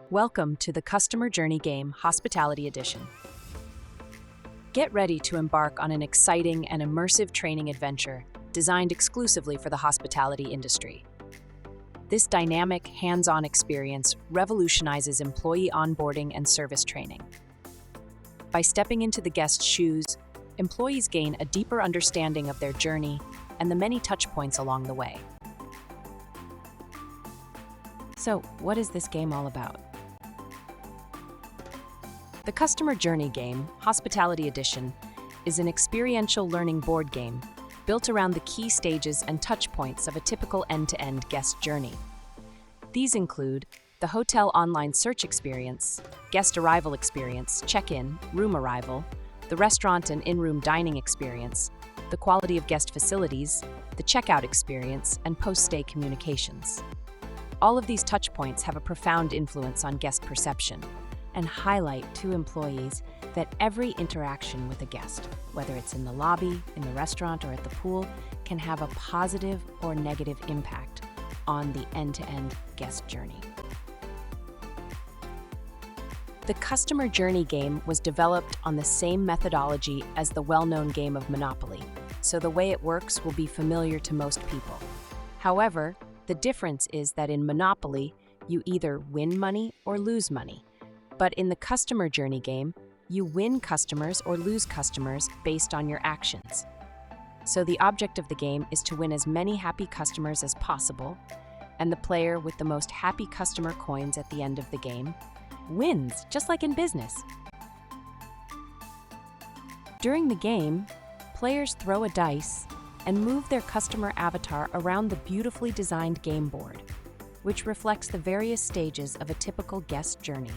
Welcome to the Customer Journey Game Hospitality Edition. Get ready to embark on an exciting and immersive training adventure designed exclusively for the hospitality industry. This dynamic, hands-on experience revolutionizes employee onboarding and service training. By stepping into the guest's shoes, employees gain a deeper understanding of their journey and the many touchpoints along the way. So, what is this game all about? The Customer Journey Game, Hospitality Edition, is an experiential learning board game built around the key stages and touchpoints of a typical end-to-end guest journey. These include the hotel online search experience, guest arrival experience, check-in, room arrival, the restaurant and in-room dining experience, the quality of guest facilities, the checkout experience, and post-stay communications. All of these touchpoints have a profound influence on guest perception and highlight to employees that every interaction with a guest, whether it's in the lobby, in the restaurant, or at the pool, can have a positive or negative impact on the end-to-end guest journey. The Customer Journey Game was developed on the same methodology as the well-known game of Monopoly, so the way it works will be familiar to most people. However, the difference is that in Monopoly, you either win money or lose money. But in the Customer Journey Game, you win customers or lose customers based on your actions. So the object of the game is to win as many happy customers as possible, and the player with the most happy customer coins at the end of the game wins, just like in business. During the game, players throw a dice and move their customer avatar around the beautifully designed game board, which reflects the various stages of a typical guest journey.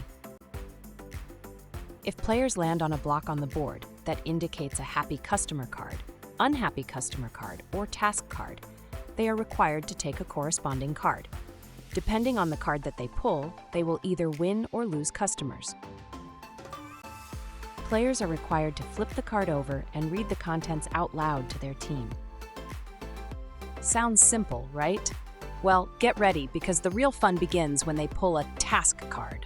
If players land on a block on the board that indicates a happy customer card, unhappy customer card, or task card, they are required to take a corresponding card. Depending on the card that they pull, they will either win or lose customers. Players are required to flip the card over and read the contents out loud to their team. Sounds simple, right? Well, get ready because the real fun begins when they pull a task card.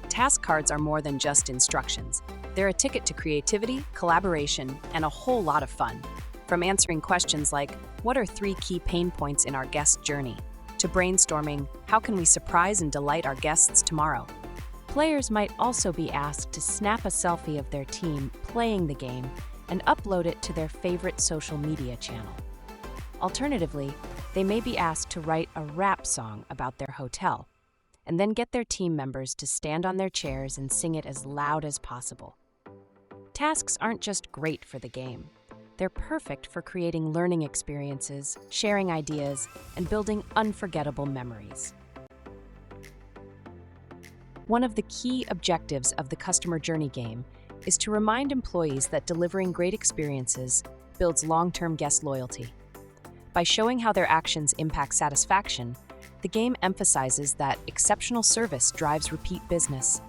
Task cards are more than just instructions. They're a ticket to creativity, collaboration, and a whole lot of fun. From answering questions like, what are 3 key pain points in our guest journey? To brainstorming, how can we surprise and delight our guests tomorrow? Players might also be asked to snap a selfie of their team playing the game and upload it to their favorite social media channel. Alternatively, they may be asked to write a rap song about their hotel, and then get their team members to stand on their chairs and sing it as loud as possible. Tasks aren't just great for the game. They're perfect for creating learning experiences, sharing ideas, and building unforgettable memories. One of the key objectives of the Customer Journey Game is to remind employees that delivering great experiences builds long-term guest loyalty. By showing how their actions impact satisfaction, the game emphasizes that exceptional service drives repeat business.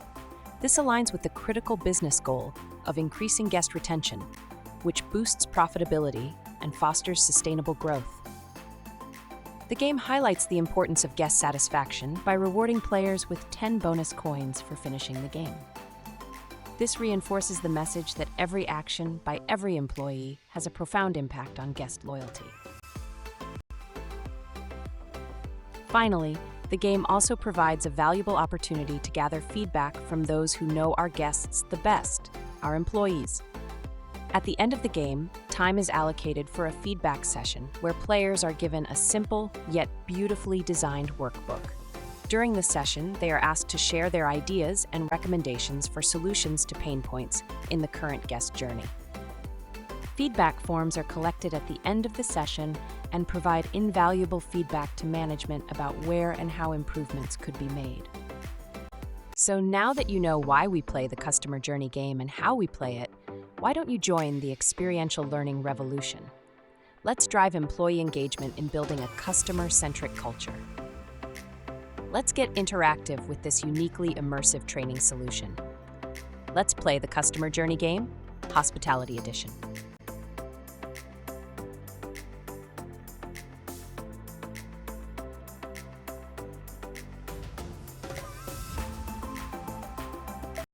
This aligns with the critical business goal of increasing guest retention, which boosts profitability and fosters sustainable growth. The game highlights the importance of guest satisfaction by rewarding players with 10 bonus coins for finishing the game. This reinforces the message that every action by every employee has a profound impact on guest loyalty. Finally, the game also provides a valuable opportunity to gather feedback from those who know our guests the best, our employees. At the end of the game, time is allocated for a feedback session where players are given a simple yet beautifully designed workbook. During the session, they are asked to share their ideas and recommendations for solutions to pain points in the current guest journey. Feedback forms are collected at the end of the session and provide invaluable feedback to management about where and how improvements could be made. So now that you know why we play the Customer Journey Game and how we play it, why don't you join the experiential learning revolution? Let's drive employee engagement in building a customer-centric culture. Let's get interactive with this uniquely immersive training solution. Let's play the Customer Journey Game, Hospitality Edition.